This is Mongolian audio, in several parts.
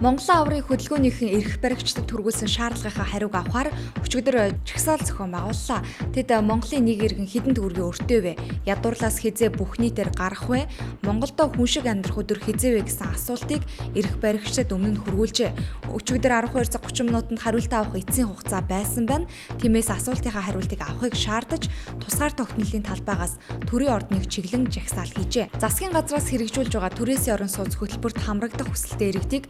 Монголын аврын хөдөлгөөнийхэн эрх баригчдад түргүүлсэн шаардлагынхаа хариуг авахар өчигдөр жагсаал зохион байгууллаа. Тэд Монголын нэг иргэн хэдэн төгрөгийн өртөө вэ? Ядуурлаас хизээ бүх нийтээр гарах вэ? Монголдо хүн шиг амьдрах өдөр хизээ вэ гэсэн асуултыг эрх баригчдад өмнө нь хөрвүүлжээ. Өчигдөр 12 цаг 30 минутанд хариулт авах эцсийн хугацаа байсан байна. Тиймээс асуултынхаа хариултыг авахыг шаардаж тусгаар тогтнолын талбайгаас төрийн ордныг чиглэн жагсаал хийжээ. Засгийн газраас хэрэгжүүлж байгаа түрээсийн орон сууц хөтөлбөрт хамрагдах хүсэлтээ иргэдийг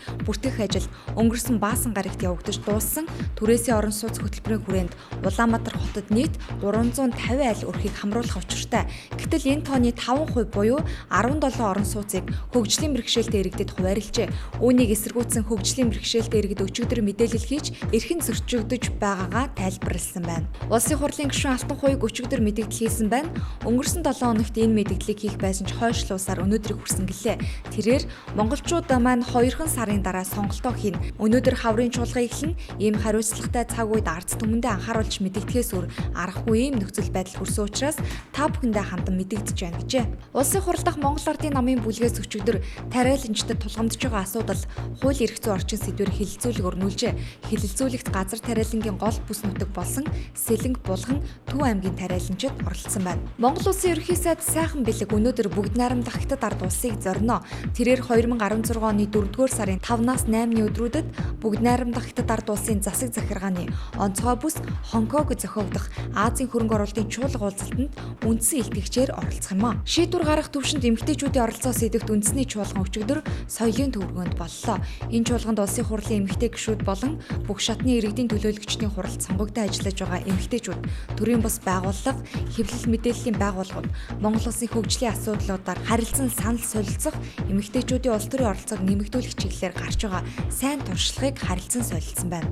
бүртгэх ажил өнгөрсөн баасан гарагт явагдаж дууссан. Түрээсийн орон сууц хөтөлбөрийн хүрээнд Улаанбаатар хотод нийт 350 айл өрхийг хамруулах учиртай. Гэтэл энэ тооны 5% буюу 17 орон сууцыг хөгжлийн бэрхшээлтэй иргэдэд хуваарлжээ. Үүнийг эсэргүүцсэн хөгжлийн бэрхшээлтэй иргэд өчигдөр мэдээлэл хийж эрхэн зөрчигдөж байгаагаа тайлбарласан байна. Улсын хурлын гишүүн Алтан хуйг өчигдөр мэдээлэл хийсэн байна. Өнгөрсөн 7 хоногт энэ мэдээллийг хийх байсан ч хойшлуусаар өнөөдөр хүрсэн гэлээ. Тэрээр монголчууд маань 2 сарын дараа сонголтоо хийн. Өнөөдөр хаврын чуулган эхлэн ийм хариуцлагатай цаг үед ард түмэндээ анхааруулж мэдэгдэхээс өөр аргагүй ийм нөхцөл байдал хүрсэн учраас та бүхэндээ хандан мэдэгдэж байна гэжээ. Улсын хурал дахь Монгол Ардын намын бүлгээс өчигдөр тариаланчдад тулгамдж байгаа асуудал хууль эрх зүйн орчин сэдвээр хэлэлцүүлэг өрнүүлжээ. Хэлэлцүүлэгт газар тариалангийн гол бүс нутаг болсон Сэлэнг булган Төв аймгийн тариаланчид оролцсон байна. Монгол Улсын ерөнхий сайд сайхан бэлэг өнөөдөр бүгд найрамдах Хятад ард улсыг зорино. Тэрээр 2016 оны 4-р сарын 5-аас 8-ны өдрүүдэд бүгд найрамдах Хятад ард улсын засаг захиргааны онцгой бүс Хонконг зохиогдох Азийн хөрөнгө оруулалтын чуулга уулзалтанд үндсэн илтгэгчээр оролцох юм а. Шийдвэр гаргах төвшөнд эмэгтэйчүүдийн оролцоо сэдвт үндэсний чуулган өчигдөр соёлын төвөргөнд боллоо. Энэ чуулганд улсын хурлын эмэгтэй гишүүд болон бүх шатны иргэдийн төлөөлөгчдийн хуралд сонгогдсон ажиллаж байгаа эмэгтэйчүүд, төрийн бус байгууллага, хэвлэл мэдээллийн байгууллагууд, Монгол улсын хөгжлийн асуудлуудаар харилцан санал солилцох, эмэгтэйчүүдийн улс төрийн оролцоог нэмэгдүүлэх чиглэлээр гарч байгаа сайн туршлагыг харилцан солилцсон байна.